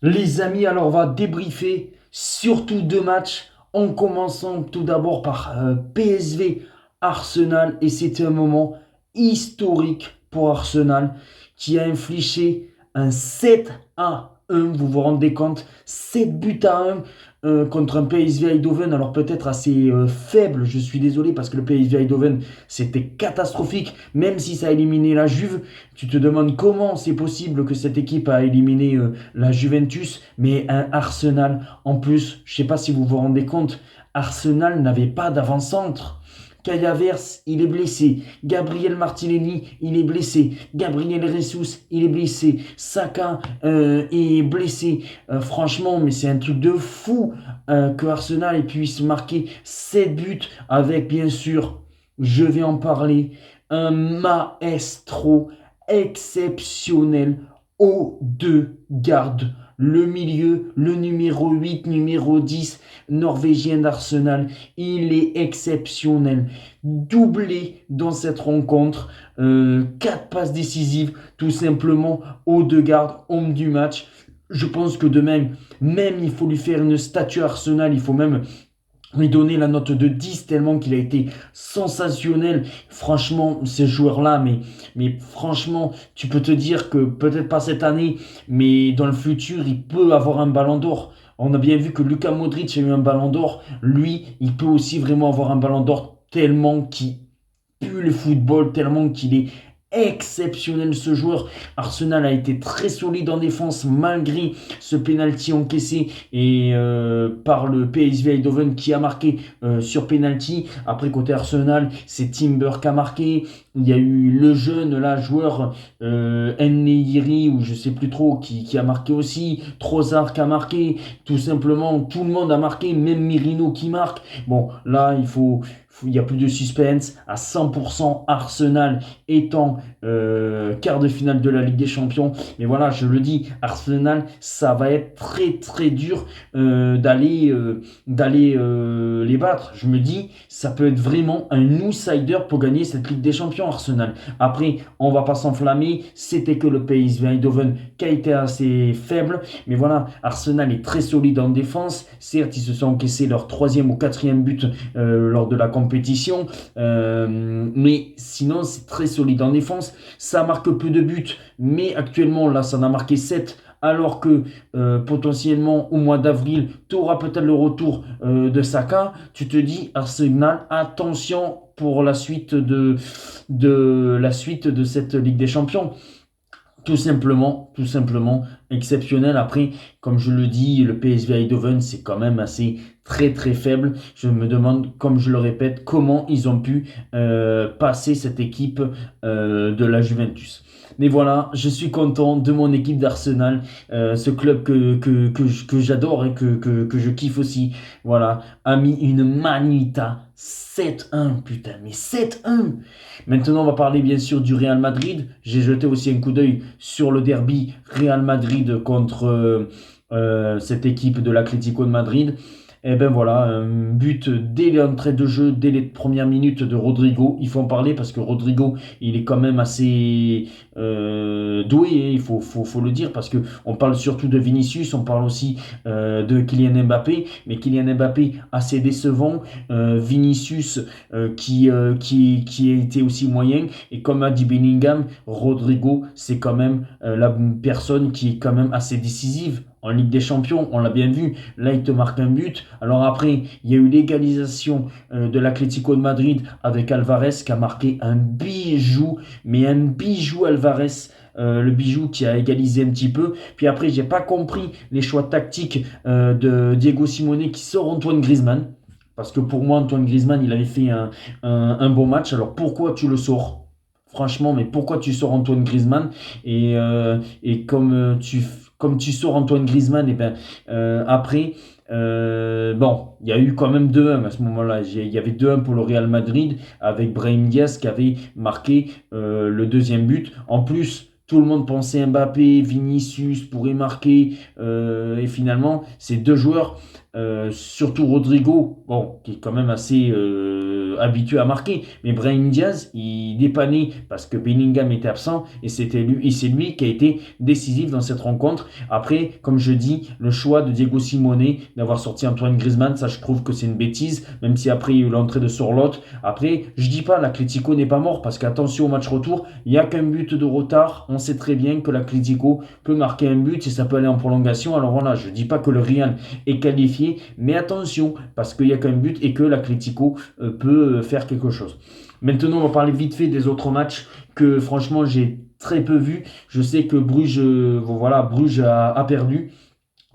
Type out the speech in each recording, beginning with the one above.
Les amis, alors on va débriefer surtout deux matchs en commençant tout d'abord par PSV Arsenal et c'était un moment historique pour Arsenal qui a infligé un 7-1. Vous vous rendez compte? 7 buts à 1 contre un PSV Eindhoven, alors peut-être assez faible, je suis désolé parce que le PSV Eindhoven c'était catastrophique, même si ça a éliminé la Juve. Tu te demandes comment c'est possible que cette équipe a éliminé la Juventus, mais un Arsenal. En plus, je ne sais pas si vous vous rendez compte, Arsenal n'avait pas d'avant-centre. Kai Havertz, il est blessé. Gabriel Martinelli, il est blessé. Gabriel Jesus, il est blessé. Saka est blessé. Franchement, mais c'est un truc de fou que Arsenal puisse marquer 7 buts avec, bien sûr, je vais en parler, un maestro exceptionnel aux deux gardes. Le milieu, le numéro 8, numéro 10, norvégien d'Arsenal, il est exceptionnel. Doublé dans cette rencontre, 4 passes décisives, tout simplement aux deux gardes, homme du match. Je pense que demain, même il faut lui faire une statue Arsenal, il faut même lui donner la note de 10 tellement qu'il a été sensationnel. Franchement, ces joueurs-là, mais franchement, tu peux te dire que peut-être pas cette année, mais dans le futur, il peut avoir un ballon d'or. On a bien vu que Luka Modric a eu un ballon d'or. Lui, il peut aussi vraiment avoir un ballon d'or tellement qu'il pue le football, tellement qu'il est exceptionnel ce joueur. Arsenal a été très solide en défense malgré ce penalty encaissé et par le PSV Eindhoven qui a marqué sur penalty. Après côté Arsenal, c'est Timber qui a marqué. Il y a eu le jeune là joueur Nneiri ou je sais plus trop qui a marqué aussi. Trossard qui a marqué. Tout simplement, tout le monde a marqué, même Mirino qui marque. Bon, là il n'y a plus de suspense. À 100% Arsenal étant quart de finale de la Ligue des Champions. Mais voilà, je le dis, Arsenal, ça va être très très dur d'aller les battre. Je me dis, ça peut être vraiment un outsider pour gagner cette Ligue des Champions, Arsenal. Après, on va pas s'enflammer. C'était que le PSV Eindhoven qui a été assez faible. Mais voilà, Arsenal est très solide en défense. Certes, ils se sont encaissés leur troisième ou quatrième but lors de la compétition. Mais sinon, c'est très solide en défense. Ça marque peu de buts, mais actuellement, là, ça en a marqué 7. Alors que potentiellement au mois d'avril, tu auras peut-être le retour de Saka. Tu te dis, Arsenal, attention pour la suite de cette Ligue des Champions. Tout simplement exceptionnel. Après, comme je le dis, le PSV Eindhoven, c'est quand même assez très très faible. Je me demande, comme je le répète, comment ils ont pu passer cette équipe de la Juventus. Mais voilà, je suis content de mon équipe d'Arsenal, ce club que j'adore et que je kiffe aussi. Voilà, a mis une manita 7-1, putain, mais 7-1. Maintenant, on va parler bien sûr du Real Madrid. J'ai jeté aussi un coup d'œil sur le derby Real Madrid contre cette équipe de l'Atlético de Madrid. Et ben voilà, un but dès l'entrée de jeu, dès les premières minutes de Rodrigo. Il faut en parler parce que Rodrigo, il est quand même assez doué, hein, faut le dire, parce que on parle surtout de Vinicius, on parle aussi de Kylian Mbappé, mais Kylian Mbappé assez décevant, Vinicius qui a été aussi moyen, et comme a dit Bellingham, Rodrigo, c'est quand même la personne qui est quand même assez décisive. En Ligue des Champions, on l'a bien vu, là il te marque un but. Alors après, il y a eu l'égalisation de l'Atlético de Madrid avec Alvarez qui a marqué un bijou, mais un bijou Alvarez. Le bijou qui a égalisé un petit peu. Puis après, j'ai pas compris les choix tactiques de Diego Simeone qui sort Antoine Griezmann. Parce que pour moi, Antoine Griezmann, il avait fait un bon match. Alors pourquoi tu le sors? Franchement, mais pourquoi tu sors Antoine Griezmann? Et comme tu sors Antoine Griezmann, et ben, après, bon, il y a eu quand même 2-1 à ce moment-là. Il y avait 2-1 pour le Real Madrid avec Brahim Diaz qui avait marqué le deuxième but. En plus, tout le monde pensait Mbappé, Vinicius pourrait marquer. Et finalement, ces deux joueurs surtout Rodrigo, bon, qui est quand même assez habitué à marquer, mais Brahim Diaz, il dépannait parce que Bellingham était absent et c'est lui qui a été décisif dans cette rencontre. Après, comme je dis, le choix de Diego Simeone d'avoir sorti Antoine Griezmann, ça je trouve que c'est une bêtise, même si après il y a eu l'entrée de Sorloth. Après, je dis pas l'Atlético n'est pas mort parce qu'attention au match retour, il n'y a qu'un but de retard. On sait très bien que l'Atlético peut marquer un but et ça peut aller en prolongation. Alors voilà, je dis pas que le Real est qualifié, mais attention parce qu'il n'y a qu'un but et que l'Atlético peut faire quelque chose. Maintenant, on va parler vite fait des autres matchs que franchement j'ai très peu vus. Je sais que Bruges, voilà, Bruges a perdu.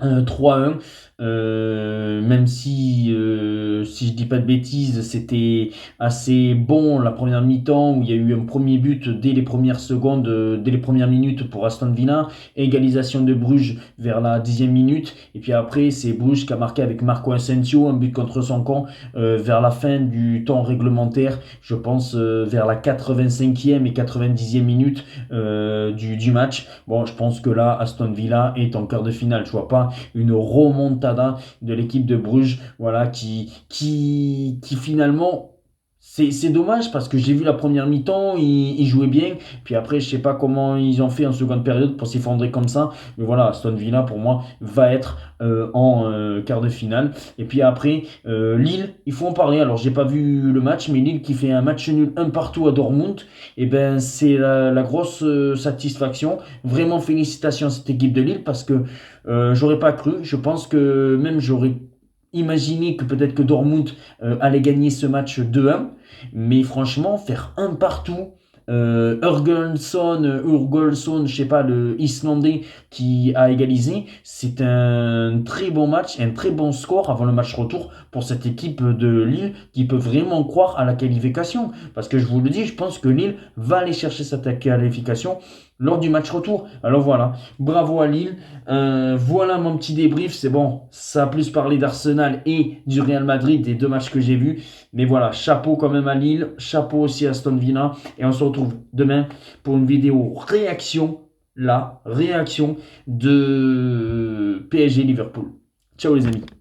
3-1, même si je dis pas de bêtises, c'était assez bon la première mi-temps où il y a eu un premier but dès les premières secondes, dès les premières minutes pour Aston Villa, égalisation de Bruges vers la 10e minute, et puis après c'est Bruges qui a marqué avec Marco Asensio, un but contre son camp vers la fin du temps réglementaire, je pense vers la 85e et 90e minute du match. Bon, je pense que là, Aston Villa est en quart de finale, je vois pas une remontada de l'équipe de Bruges, voilà, qui finalement, c'est dommage parce que j'ai vu la première mi-temps, ils jouaient bien, puis après, je sais pas comment ils ont fait en seconde période pour s'effondrer comme ça, mais voilà, Aston Villa, pour moi, va être en quart de finale. Et puis après, Lille, il faut en parler, alors j'ai pas vu le match, mais Lille qui fait un match nul un partout à Dortmund, et ben c'est la grosse satisfaction. Vraiment félicitations à cette équipe de Lille parce que j'aurais pas cru. Je pense que même j'aurais imaginé que peut-être que Dortmund allait gagner ce match 2-1. Mais franchement, faire un partout. Urgolson, je sais pas, le Islandais qui a égalisé, c'est un très bon match, un très bon score avant le match retour pour cette équipe de Lille qui peut vraiment croire à la qualification. Parce que je vous le dis, je pense que Lille va aller chercher cette qualification lors du match retour. Alors voilà, bravo à Lille. Voilà mon petit débrief. C'est bon, ça a plus parlé d'Arsenal et du Real Madrid, des deux matchs que j'ai vus. Mais voilà, chapeau quand même à Lille, chapeau aussi à Aston Villa. Et on se retrouve demain pour une vidéo réaction, la réaction de PSG Liverpool. Ciao les amis.